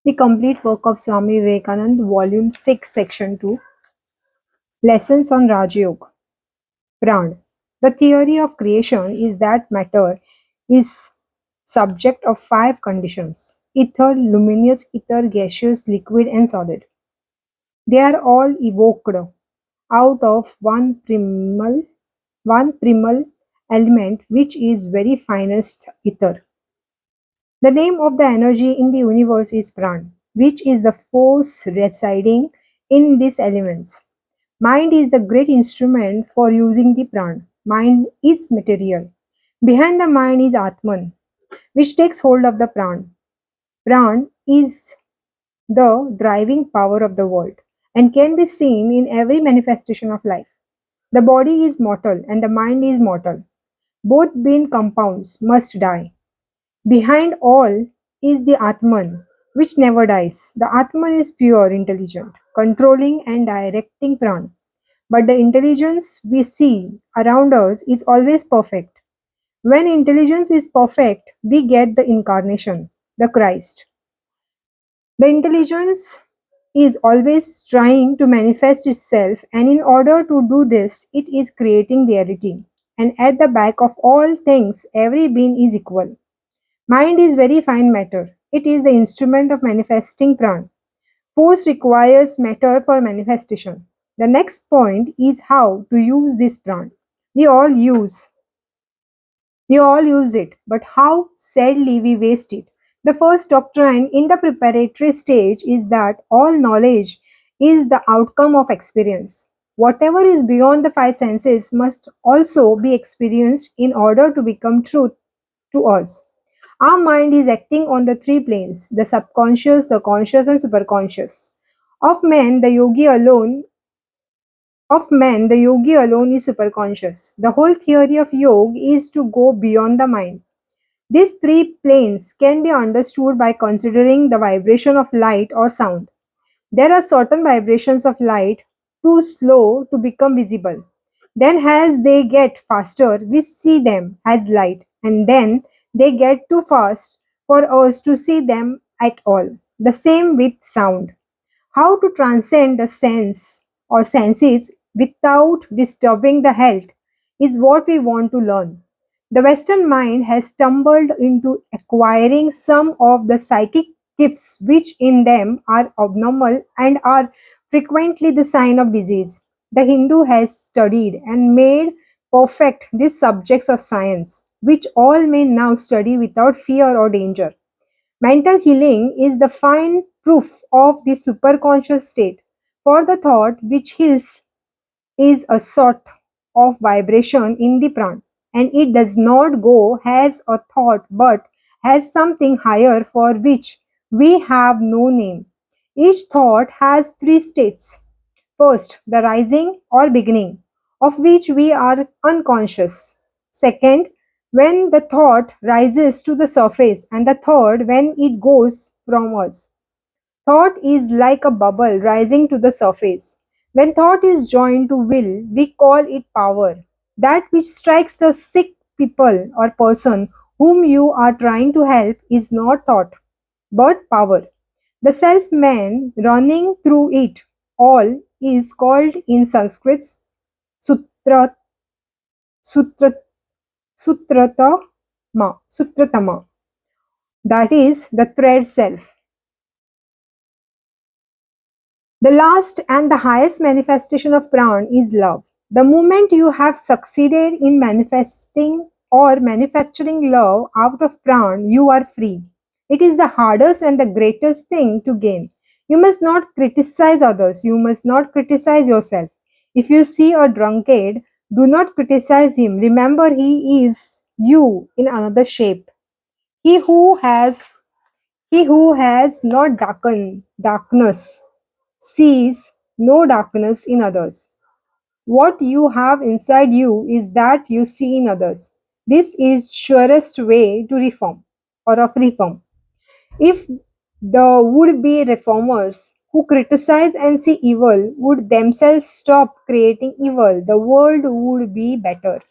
The complete work of Swami Vivekananda, Volume 6, Section 2, Lessons on Raj Yoga. Pran. The theory of creation is that matter is subject of five conditions: ether, luminous ether, gaseous, liquid, and solid. They are all evoked out of one primal element, which is very finest ether. The name of the energy in the universe is Pran, which is the force residing in these elements. Mind is the great instrument for using the Pran. Mind is material. Behind the mind is Atman, which takes hold of the Pran. Pran is the driving power of the world and can be seen in every manifestation of life. The body is mortal and the mind is mortal. Both being compounds must die. Behind all is the Atman, which never dies. The Atman is pure, intelligent, controlling and directing Pran. But the intelligence we see around us is always perfect. When intelligence is perfect, we get the incarnation, the Christ. The intelligence is always trying to manifest itself, and in order to do this, it is creating reality. And at the back of all things, every being is equal. Mind is very fine matter. It is the instrument of manifesting Pran. Force requires matter for manifestation. The next point is how to use this Pran. We all use we all use it, but how sadly we waste it. The first doctrine in the preparatory stage is that all knowledge is the outcome of experience. Whatever is beyond the five senses must also be experienced in order to become truth to us. Our mind is acting on the three planes: the subconscious, the conscious, and superconscious. Of man, the yogi alone the yogi alone is superconscious. The whole theory of yoga is to go beyond the mind. These three planes can be understood by considering the vibration of light or sound. There are certain vibrations of light too slow to become visible. Then, as they get faster, we see them as light, and then they get too fast for us to see them at all. The same with sound. How to transcend the sense or senses without disturbing the health is what we want to learn. The Western mind has stumbled into acquiring some of the psychic gifts which in them are abnormal and are frequently the sign of disease. The Hindu has studied and made perfect these subjects of science, which all may now study without fear or danger. Mental healing is the fine proof of the superconscious state, for the thought which heals is a sort of vibration in the pran, and it does not go as a thought but as something higher for which we have no name. Each thought has three states. First, the rising or beginning, of which we are unconscious. Second, when the thought rises to the surface, and the third, when it goes from us. Thought is like a bubble rising to the surface. When thought is joined to will, we call it power. That which strikes the sick people or person whom you are trying to help is not thought, but power. The self man running through it all is called in Sanskrit sutra, sutra, sutratama, that is the thread self. The last and the highest manifestation of Pran is love. The moment you have succeeded in manifesting or manufacturing love out of Pran, you are free. It is the hardest and the greatest thing to gain. You must not criticize others. You must not criticize yourself. If you see a drunkard, do not criticize him. Remember, he is you in another shape. He who has he who has not darkness sees no darkness in others. What you have inside you is that you see in others. This is surest way to reform or of reform. If the would-be reformers who criticize and see evil would themselves stop creating evil, the world would be better.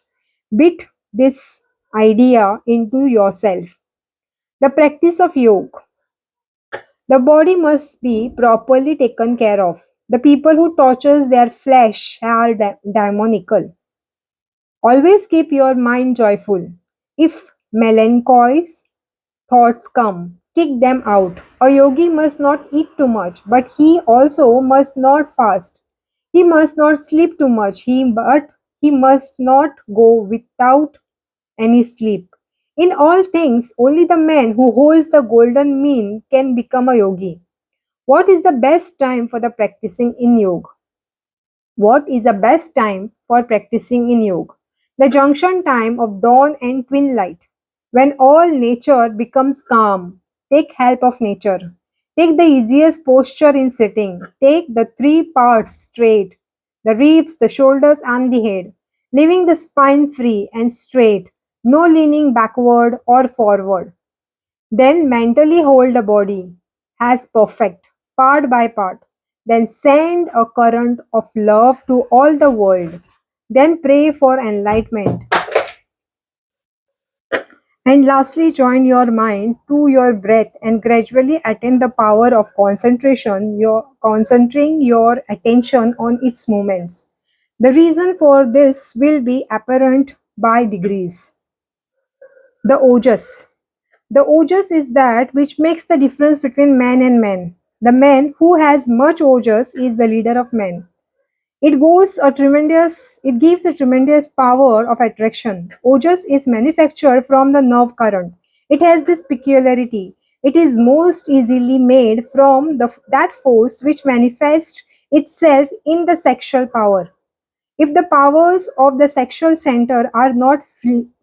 Bit this idea into yourself. The practice of yoga. The body must be properly taken care of. The people who tortures their flesh are demonical. Always keep your mind joyful. If melancholy's thoughts come, kick them out. A yogi must not eat too much, but he also must not fast. He must not sleep too much, but he must not go without any sleep. In all things, only the man who holds the golden mean can become a yogi. What is the best time for the practicing in yoga? What is the best time for practicing in yoga? The junction time of dawn and twilight, when all nature becomes calm. Take help of nature. Take the easiest posture in sitting. Take the three parts straight, the ribs, the shoulders, and the head, leaving the spine free and straight, no leaning backward or forward. Then mentally hold the body as perfect, part by part. Then send a current of love to all the world. Then pray for enlightenment. And lastly, join your mind to your breath and gradually attain the power of concentration, your concentrating your attention on its movements. The reason for this will be apparent by degrees. The ojas. The ojas is that which makes the difference between man and man. The man who has much ojas is the leader of men. It gives a tremendous power of attraction. Ojas is manufactured from the nerve current. It has this peculiarity. It is most easily made from that force which manifests itself in the sexual power. If the powers of the sexual center are not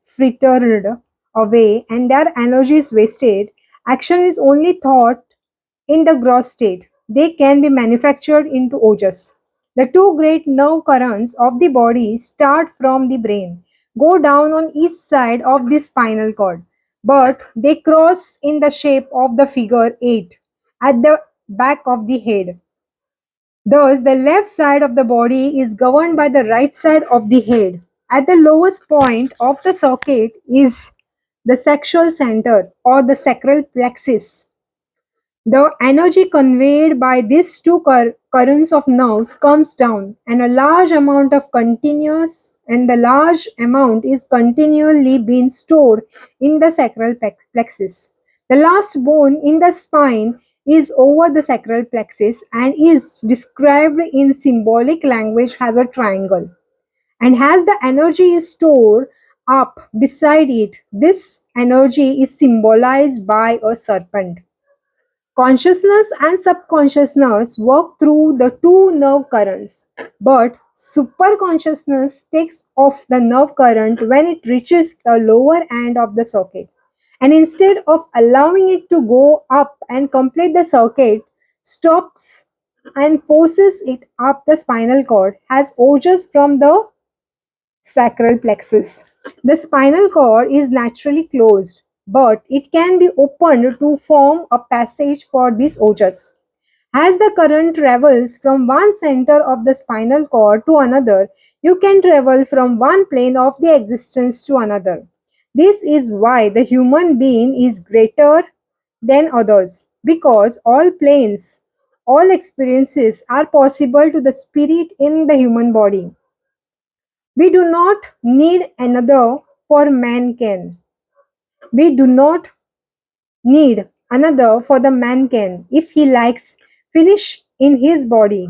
frittered away and their energy is wasted, action is only thought in the gross state. They can be manufactured into ojas. The two great nerve currents of the body start from the brain, go down on each side of the spinal cord, but they cross in the shape of the figure 8 at the back of the head. Thus, the left side of the body is governed by the right side of the head. At the lowest point of the socket is the sexual center or the sacral plexus. The energy conveyed by these two currents of nerves comes down, and a large amount of continuous and the large amount is continually being stored in the sacral plexus. The last bone in the spine is over the sacral plexus and is described in symbolic language as a triangle. And as the energy is stored up beside it, this energy is symbolized by a serpent. Consciousness and subconsciousness work through the two nerve currents, but superconsciousness takes off the nerve current when it reaches the lower end of the socket. And instead of allowing it to go up and complete the circuit, stops and forces it up the spinal cord as urges from the sacral plexus. The spinal cord is naturally closed, but it can be opened to form a passage for these ojas. As the current travels from one center of the spinal cord to another, you can travel from one plane of the existence to another. This is why the human being is greater than others, because all planes, all experiences are possible to the spirit in the human body. We do not need another, for man can. We do not need another, for the man can, if he likes, finish in his body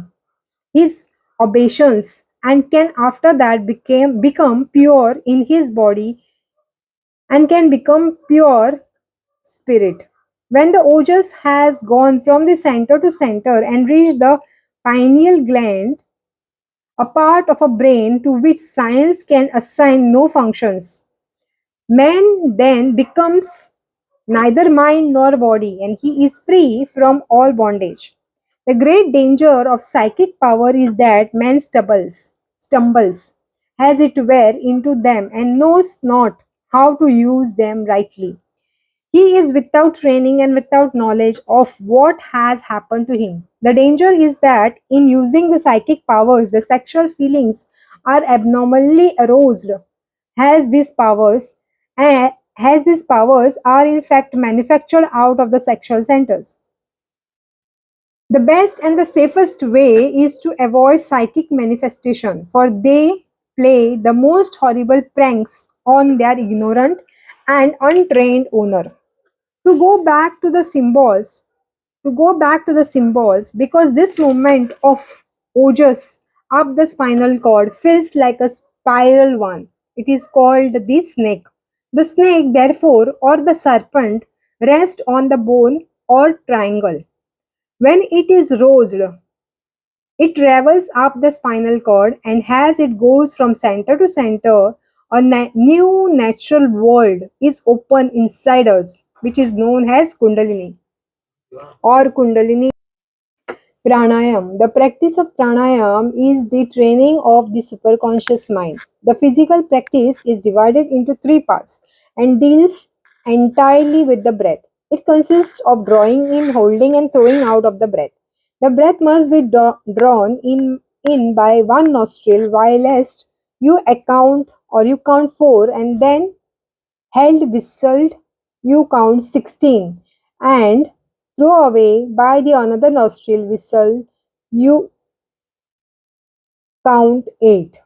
his obeisance and can after that become pure in his body and can become pure spirit. When the ojas has gone from the center to center and reached the pineal gland, a part of a brain to which science can assign no functions, man then becomes neither mind nor body, and he is free from all bondage. The great danger of psychic power is that man stumbles, as it were, into them and knows not how to use them rightly. He is without training and without knowledge of what has happened to him. The danger is that in using the psychic powers, the sexual feelings are abnormally aroused, as these powers as these powers are in fact manufactured out of the sexual centers. The best and the safest way is to avoid psychic manifestation, for they play the most horrible pranks on their ignorant and untrained owner. To go back to the symbols, because this movement of ojas up the spinal cord feels like a spiral one. It is called the snake. The snake, therefore, or the serpent, rests on the bone or triangle. When it is roused, it travels up the spinal cord, and as it goes from center to center, a new natural world is open inside us, which is known as Kundalini or Kundalini Pranayam. The practice of pranayam is the training of the superconscious mind. The physical practice is divided into three parts and deals entirely with the breath. It consists of drawing in, holding, and throwing out of the breath. The breath must be drawn in by one nostril, whilst you count four, and then held whistled you count 16, and throw away by the another nostril whistle you count 8.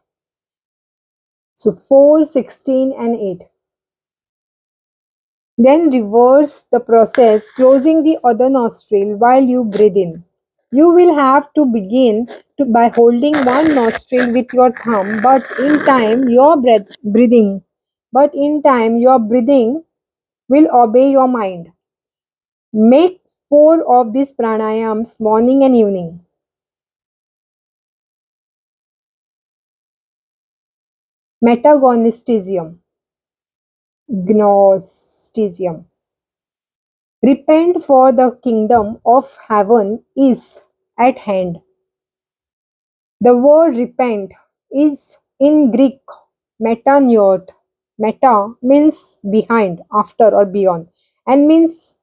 So 4, 16, and 8. Then reverse the process, closing the other nostril while you breathe in. You will have to begin by holding one nostril with your thumb, but in time your breathing will obey your mind. Make 4 of these pranayams morning and evening. Metagonistism, Gnosticism. Repent, for the kingdom of heaven is at hand. The word repent is in Greek metanoia. Meta means behind, after, or beyond, and means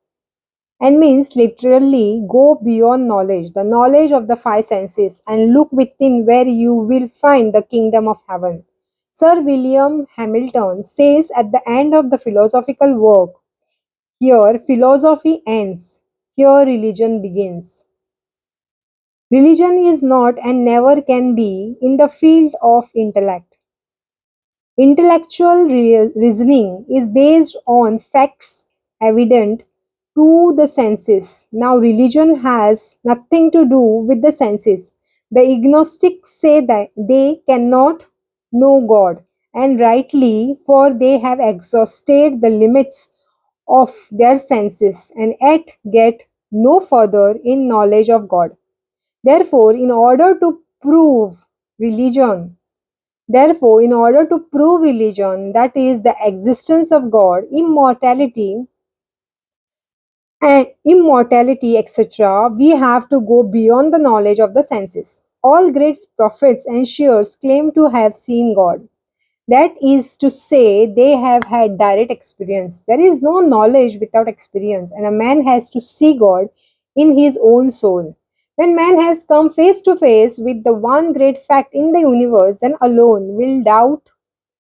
literally go beyond knowledge, the knowledge of the five senses, and look within, where you will find the kingdom of heaven. Sir William Hamilton says at the end of the philosophical work, here philosophy ends, here religion begins. Religion is not and never can be in the field of intellect. Intellectual reasoning is based on facts evident to the senses. Now, religion has nothing to do with the senses. The agnostics say that they cannot know God, and rightly, for they have exhausted the limits of their senses and yet get no further in knowledge of God. Therefore, in order to prove religion, in order to prove religion, that is the existence of God, immortality, etc., we have to go beyond the knowledge of the senses. All great prophets and seers claim to have seen God. That is to say, they have had direct experience. There is no knowledge without experience, and a man has to see God in his own soul. When man has come face to face with the one great fact in the universe, then alone will doubt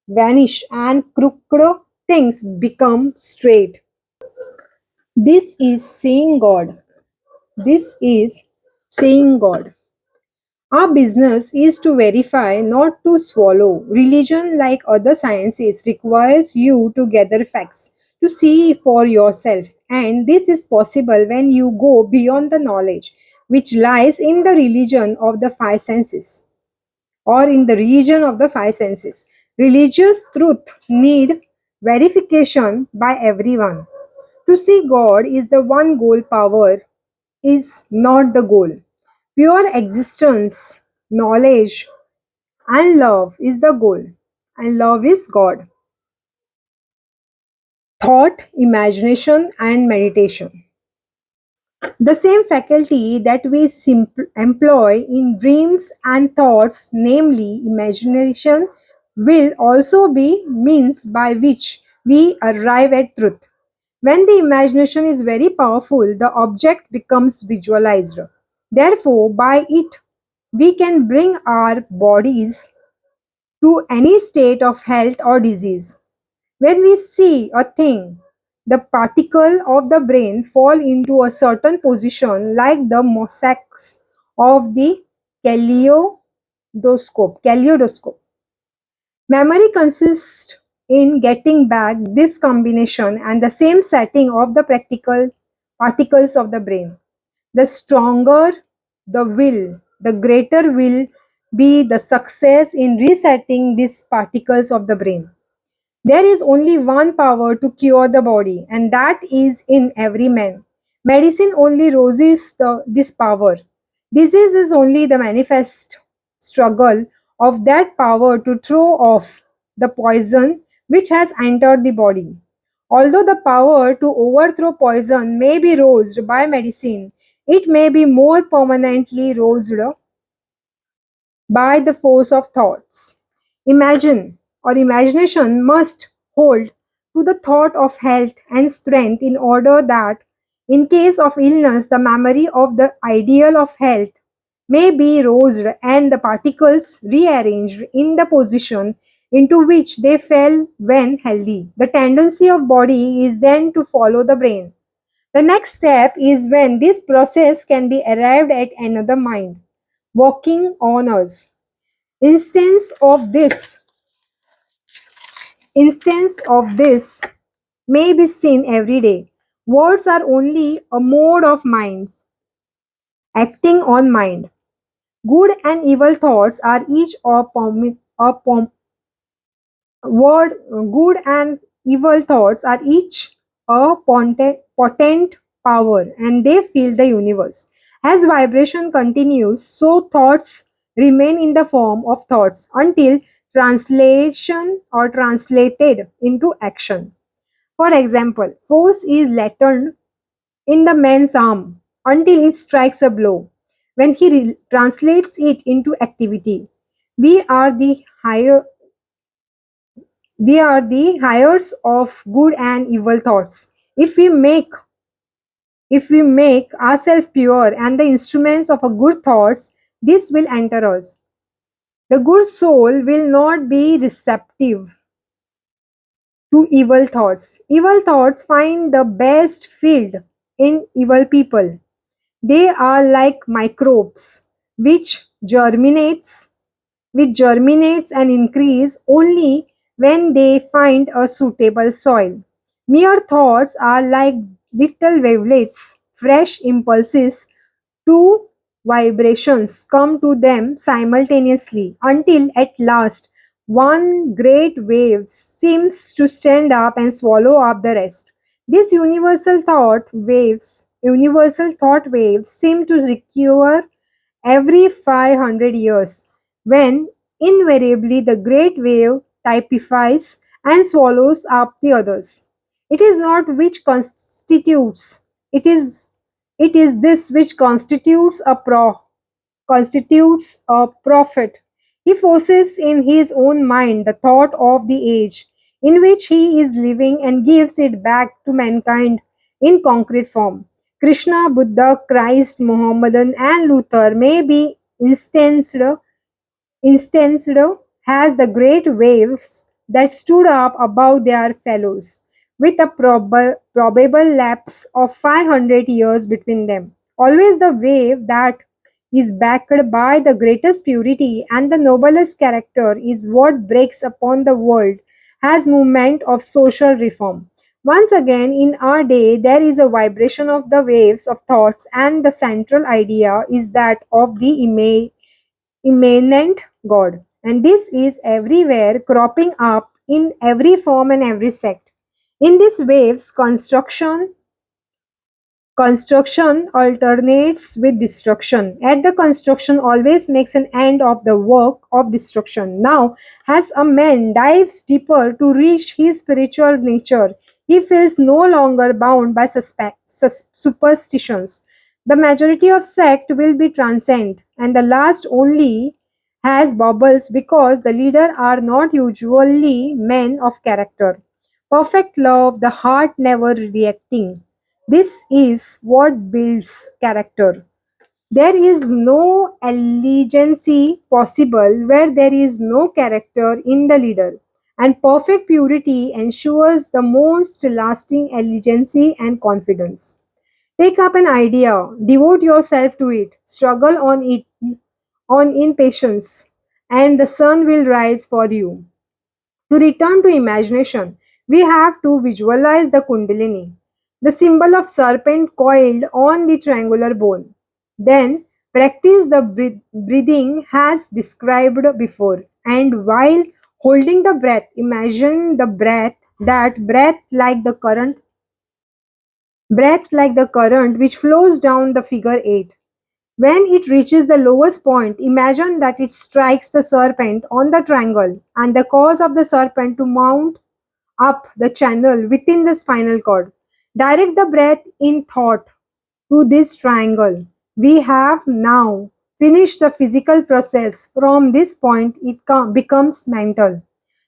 vanish and crooked things become straight. This is seeing God. This is seeing God. Our business is to verify, not to swallow. Religion, like other sciences, requires you to gather facts, to see for yourself. And this is possible when you go beyond the knowledge which lies in the religion of the five senses, or in the region of the five senses. Religious truth need verification by everyone. To see God is the one goal, power is not the goal. Pure existence, knowledge, and love is the goal, and love is God. Thought, imagination, and meditation. The same faculty that we employ in dreams and thoughts, namely imagination, will also be means by which we arrive at truth. When the imagination is very powerful, the object becomes visualized. Therefore, by it, we can bring our bodies to any state of health or disease. When we see a thing, the particle of the brain fall into a certain position like the mosaics of the kaleidoscope. Memory consists in getting back this combination and the same setting of the practical particles of the brain. The stronger the will, the greater will be the success in resetting these particles of the brain. There is only one power to cure the body, and that is in every man. Medicine only roses this power. Disease is only the manifest struggle of that power to throw off the poison which has entered the body. Although the power to overthrow poison may be roused by medicine, it may be more permanently roused by the force of thoughts. Imagine or imagination must hold to the thought of health and strength in order that, in case of illness, the memory of the ideal of health may be roused and the particles rearranged in the position into which they fell when healthy. The tendency of body is then to follow the brain. The next step is when this process can be arrived at another mind, working on us. Instance of this instance of this may be seen every day. Words are only a mode of minds acting on mind. Good and evil thoughts are each word. Good and evil thoughts are each a potent power, and they fill the universe. As vibration continues, so thoughts remain in the form of thoughts until translation or translated into action. For example, force is latent in the man's arm until he strikes a blow. When he translates it into activity, we are the higher we are the heirs of good and evil thoughts. If we make ourselves pure and the instruments of a good thoughts, this will enter us. The good soul will not be receptive to evil thoughts. Evil thoughts find the best field in evil people. They are like microbes which germinates and increase only when they find a suitable soil. Mere thoughts are like little wavelets, fresh impulses. Two vibrations come to them simultaneously until at last one great wave seems to stand up and swallow up the rest. These universal thought waves seem to recur every 500 years, when invariably the great wave typifies and swallows up the others. It is not which constitutes, it is it is this which constitutes a prophet. He forces in his own mind the thought of the age in which he is living and gives it back to mankind in concrete form. Krishna, Buddha, Christ, Mohammedan, and Luther may be instanced as the great waves that stood up above their fellows, with a probable lapse of 500 years between them. Always the wave that is backed by the greatest purity and the noblest character is what breaks upon the world as movement of social reform. Once again, in our day, there is a vibration of the waves of thoughts, and the central idea is that of the immanent God. And this is everywhere, cropping up in every form and every sect. In these waves, construction alternates with destruction. At the construction always makes an end of the work of destruction. Now, as a man dives deeper to reach his spiritual nature, he feels no longer bound by superstitions. The majority of sect will be transcend, and the last only has bubbles because the leader are not usually men of character. Perfect love, the heart never reacting. This is what builds character. There is no allegiance possible where there is no character in the leader. and perfect purity ensures the most lasting allegiance and confidence. Take up an idea, devote yourself to it, struggle on it on in patience, and the sun will rise for you. To return to imagination, we have to visualize the Kundalini, the symbol of serpent coiled on the triangular bone. Then practice the breathing as described before, and while holding the breath, imagine that breath like the current which flows down the figure 8. When it reaches the lowest point, imagine that it strikes the serpent on the triangle and the cause of the serpent to mount up the channel within the spinal cord. Direct the breath in thought to this triangle. We have now finished the physical process. From this point, it becomes mental.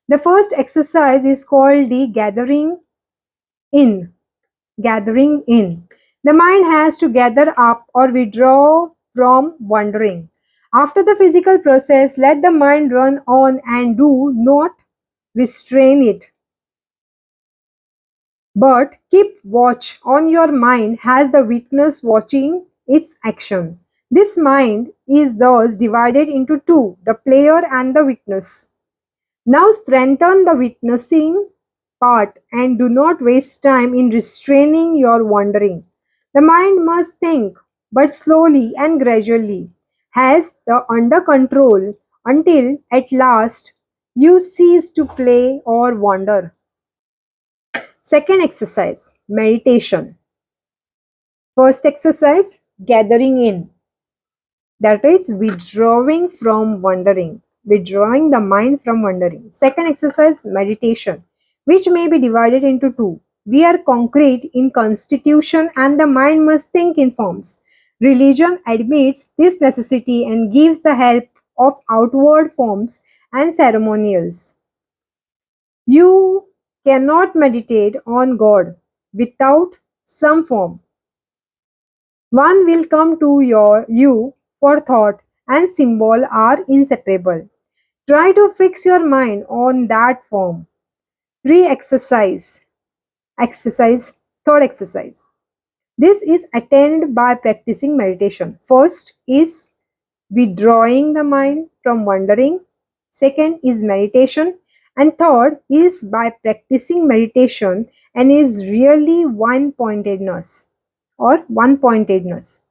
The first exercise is called the in. Gathering in. The mind has to gather up or withdraw from wandering. After the physical process, let the mind run on and do not restrain it. But keep watch on your mind as the witness watching its action. This mind is thus divided into two, the player and the witness. Now strengthen the witnessing part and do not waste time in restraining your wandering. The mind must think, but slowly and gradually, has the under control until at last you cease to play or wander. Second exercise, meditation. First exercise, gathering in. That is withdrawing from wandering, withdrawing the mind from wandering. Second exercise, meditation, which may be divided into two. We are concrete in constitution and the mind must think in forms. Religion admits this necessity and gives the help of outward forms and ceremonials. You cannot meditate on God without some form. One will come to you for thought and symbol are inseparable. Try to fix your mind on that form. 3 exercise. Exercise. Third exercise. This is attained by practicing meditation. First is withdrawing the mind from wandering. Second is meditation. And third is by practicing meditation and is really one pointedness or one pointedness.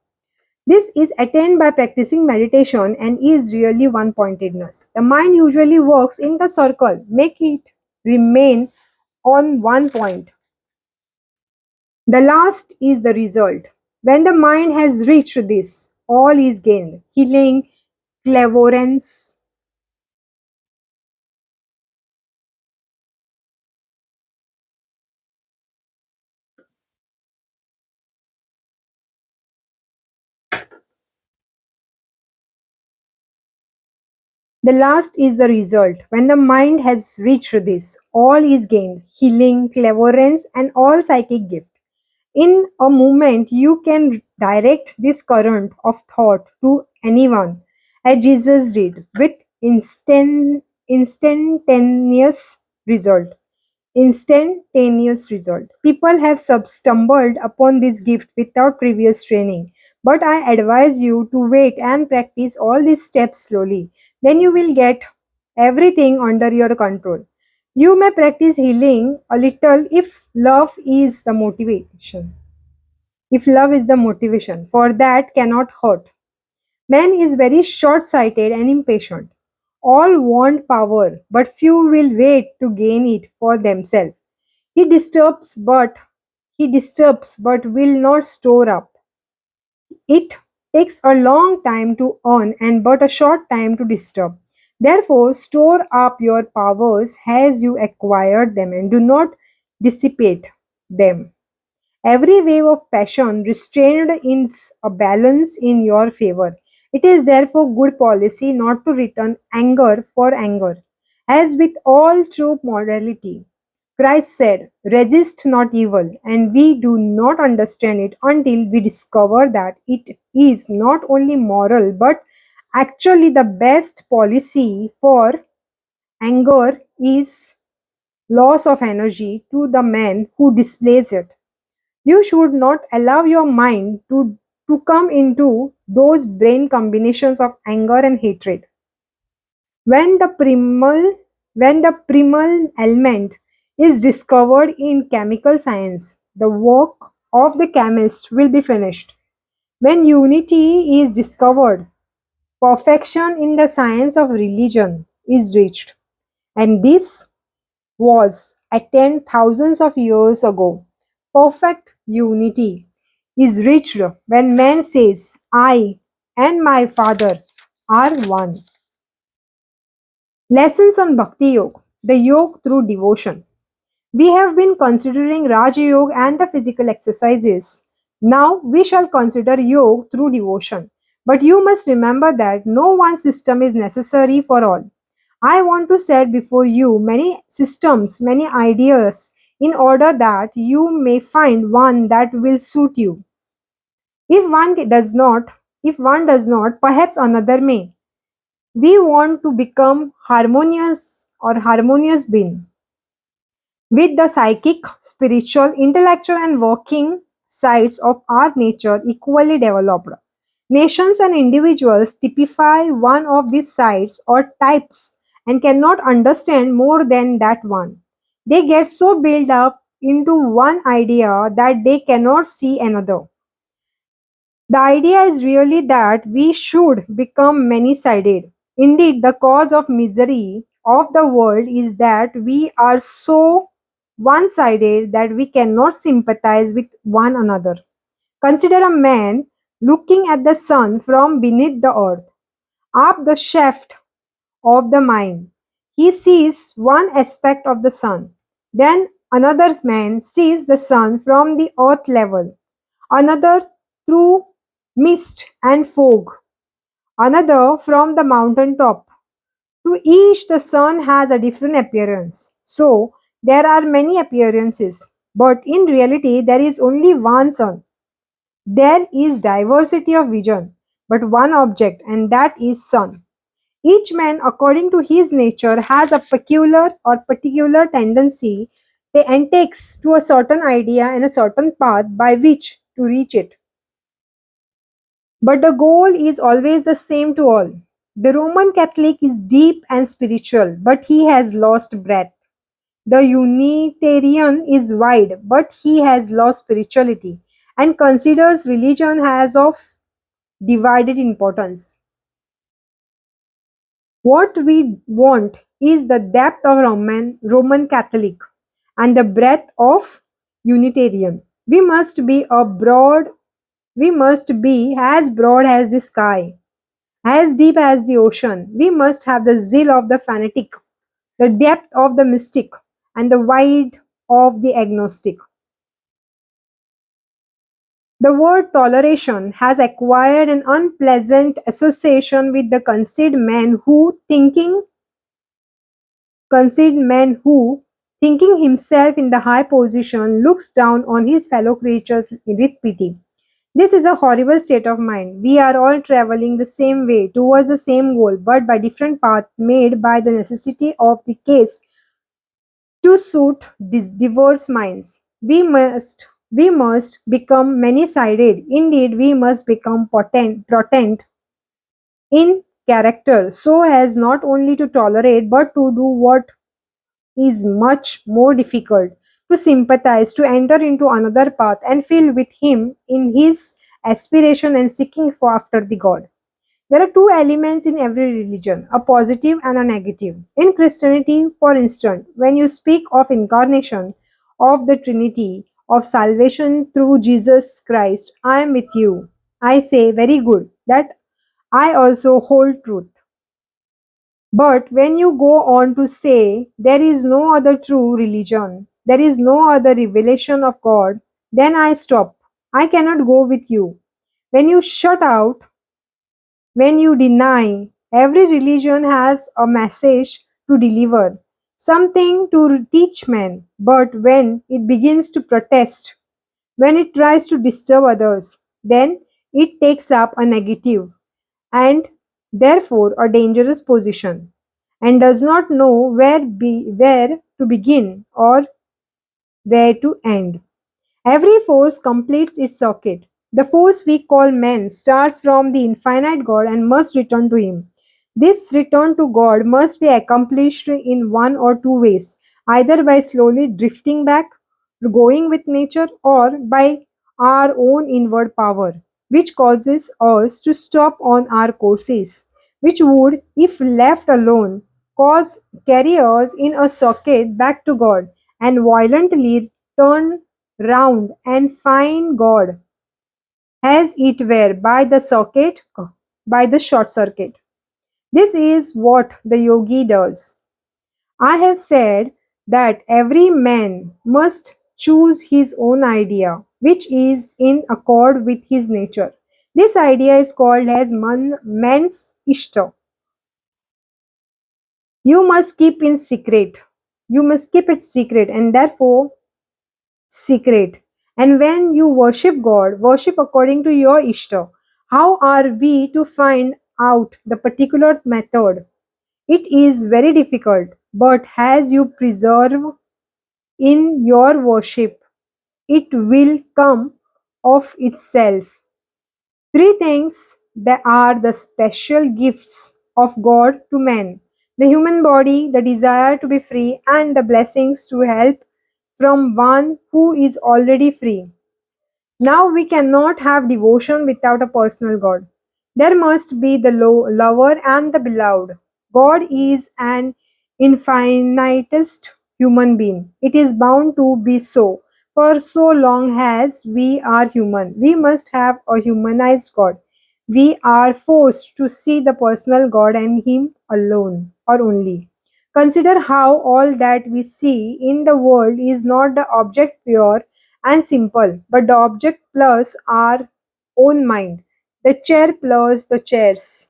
This is attained by practicing meditation and is really one pointedness. The mind usually works in the circle, make it remain on one point. The last is the result. When the mind has reached this, all is gained. Healing, clairvoyance. The last is the result. When the mind has reached this, all is gained. Healing, clairvoyance, and all psychic gifts. In a moment, you can direct this current of thought to anyone, as Jesus did, with instantaneous result. Instantaneous result. People have stumbled upon this gift without previous training, but I advise you to wait and practice all these steps slowly. Then you will get everything under your control. You may practice healing a little if love is the motivation. If love is the motivation, for that cannot hurt. Man is very short sighted and impatient. All want power, but few will wait to gain it for themselves. He disturbs, but will not store up. It takes a long time to earn and but a short time to disturb. Therefore, store up your powers as you acquire them and do not dissipate them. Every wave of passion restrained is a balance in your favor. It is therefore good policy not to return anger for anger. As with all true morality, Christ said, resist not evil, and we do not understand it until we discover that it is not only moral but actually the best policy for anger is loss of energy to the man who displays it. You should not allow your mind to come into those brain combinations of anger and hatred. When the primal when the primal element is discovered in chemical science, the work of the chemist will be finished. When unity is discovered, perfection in the science of religion is reached. And this was attained thousands of years ago. Perfect unity is reached when man says, I and my Father are one. Lessons on Bhakti Yoga, the yoga through devotion. We have been considering Raja Yoga and the physical exercises. Now we shall consider yoga through devotion. But you must remember that no one system is necessary for all. I want to set before you many systems, many ideas, in order that you may find one that will suit you. If one does not, if one does not, perhaps another may. We want to become harmonious or harmonious being with the psychic, spiritual, intellectual, and working sides of our nature equally developed. Nations and individuals typify one of these sides or types and cannot understand more than that one. They get so built up into one idea that they cannot see another. The idea is really that we should become many sided. Indeed, the cause of misery of the world is that we are so one sided that we cannot sympathize with one another. Consider a man looking at the sun from beneath the earth, up the shaft of the mine. He sees one aspect of the sun. Then another man sees the sun from the earth level, another through mist and fog, another from the mountain top. To each, the sun has a different appearance. So, there are many appearances, but in reality, there is only one sun. There is diversity of vision, but one object, and that is sun. Each man, according to his nature, has a peculiar or particular tendency and takes to a certain idea and a certain path by which to reach it. But the goal is always the same to all. The Roman Catholic is deep and spiritual, but he has lost breath. The Unitarian is wide, but he has lost spirituality and considers religion as of divided importance. What we want is the depth of Roman Catholic and the breadth of Unitarian. We must be as broad as the sky, as deep as the ocean. We must have the zeal of the fanatic, the depth of the mystic, and the wide of the agnostic. The word toleration has acquired an unpleasant association with the conceited man who, thinking himself in the high position, looks down on his fellow creatures with pity. This is a horrible state of mind. We are all traveling the same way towards the same goal, but by different paths made by the necessity of the case to suit diverse minds. We must become many-sided. Indeed, we must become potent in character so as not only to tolerate but to do what is much more difficult, to sympathize, to enter into another path and feel with him in his aspiration and seeking for after the God. There are two elements in every religion, a positive and a negative. In Christianity, for instance, when you speak of incarnation, of the Trinity, of salvation through Jesus Christ, I am with you. I say, very good, that I also hold truth. But when you go on to say there is no other true religion, there is no other revelation of God, then I stop. I cannot go with you. When you shut out, when you deny, every religion has a message to deliver, something to teach men. But when it begins to protest, when it tries to disturb others, then it takes up a negative and therefore a dangerous position. and does not know where to begin or where to end. Every force completes its circuit. The force we call man starts from the infinite God and must return to Him. This return to God must be accomplished in one or two ways, either by slowly drifting back, going with nature, or by our own inward power, which causes us to stop on our courses, which would, if left alone, cause carry us in a circuit back to God and violently turn round and find God as it were by the short circuit. This is what the yogi does. I have said that every man must choose his own idea, which is in accord with his nature. This idea is called as man's ishta. You must keep in secret. You must keep it secret, and therefore secret. And when you worship God, worship according to your Ishta. How are we to find out the particular method? It is very difficult, but as you preserve in your worship, it will come of itself. Three things that are the special gifts of God to man: the human body, the desire to be free, and the blessings to help from one who is already free. Now we cannot have devotion without a personal God. There must be the lover and the beloved. God is an infinitest human being. It is bound to be so. For so long as we are human, we must have a humanized God. We are forced to see the personal God and Him alone or only. Consider how all that we see in the world is not the object pure and simple, but the object plus our own mind. The chair plus the chair's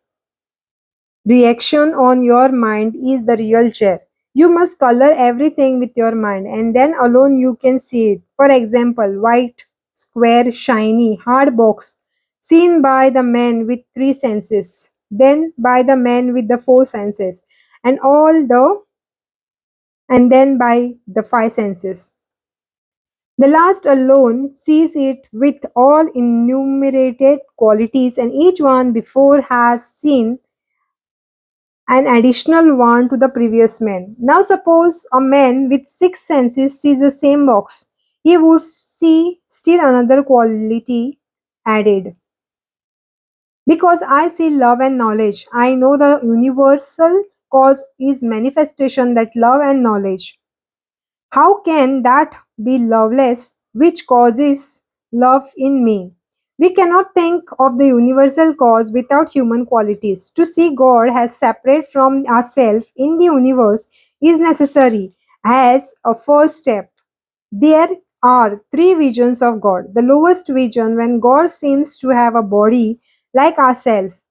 reaction on your mind is the real chair. You must color everything with your mind, and then alone you can see it. For example, white, square, shiny, hard box, seen by the man with three senses, then by the man with the four senses, and all the and then by the five senses. The last alone sees it with all enumerated qualities, and each one before has seen an additional one to the previous man. Now, suppose a man with six senses sees the same box, he would see still another quality added. Because I see love and knowledge, I know the universal cause is manifestation that love and knowledge. How can that be loveless which causes love in me? We cannot think of the universal cause without human qualities. To see God as separate from ourselves in the universe is necessary as a first step. There are three visions of God. The lowest vision, when God seems to have a body like ourselves.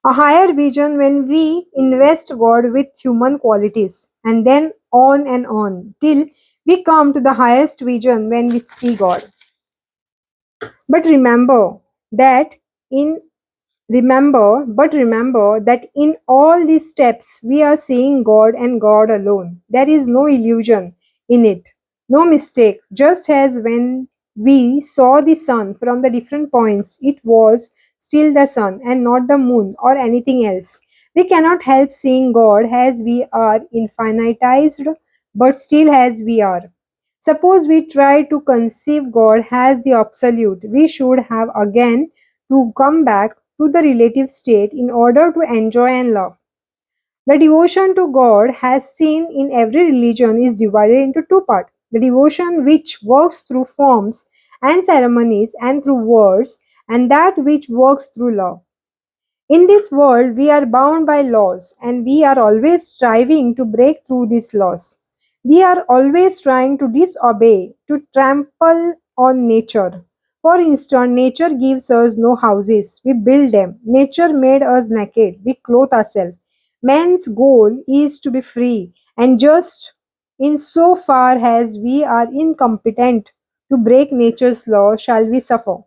A higher vision, when we invest God with human qualities, and then on till we come to the highest vision when we see God. But that in remember that in all these steps we are seeing God and God alone. There is no illusion in it, no mistake. Just as when we saw the sun from the different points, it was still the sun and not the moon or anything else. We cannot help seeing God as we are infinitized, but still as we are. Suppose we try to conceive God as the absolute, we should have again to come back to the relative state in order to enjoy and love. The devotion to God, has seen in every religion, is divided into two parts: the devotion which works through forms and ceremonies and through words, and that which works through love. In this world, we are bound by laws, and we are always striving to break through these laws. We are always trying to disobey, to trample on nature. For instance, nature gives us no houses, we build them. Nature made us naked, we clothe ourselves. Man's goal is to be free, and just in so far as we are incompetent to break nature's law, shall we suffer.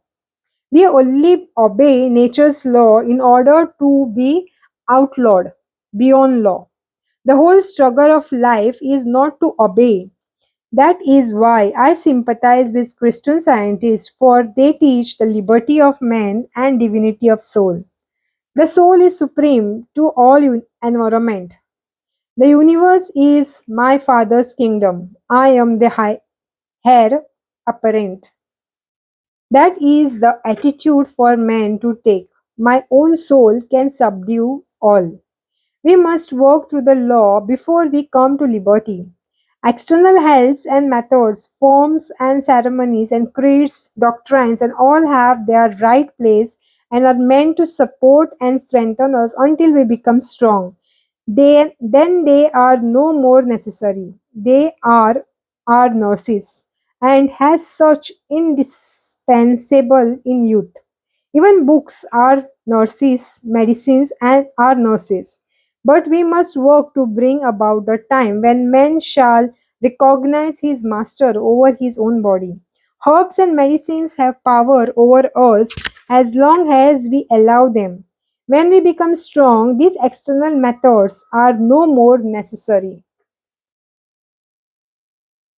We only obey nature's law in order to be outlawed. beyond law. The whole struggle of life is not to obey. That is why I sympathize with Christian scientists, for they teach the liberty of man and divinity of soul. The soul is supreme to all environment. The universe is my father's kingdom. I am the heir apparent. That is the attitude for man to take. My own soul can subdue all. We must work through the law before we come to liberty. External helps and methods, forms and ceremonies and creeds, doctrines, and all have their right place and are meant to support and strengthen us until we become strong. Then they are no more necessary. They are our nurses and as such indispensable in youth. Even books are nurses, medicines and are nurses. But we must work to bring about the time when man shall recognize his master over his own body. Herbs and medicines have power over us as long as we allow them. When we become strong, these external methods are no more necessary.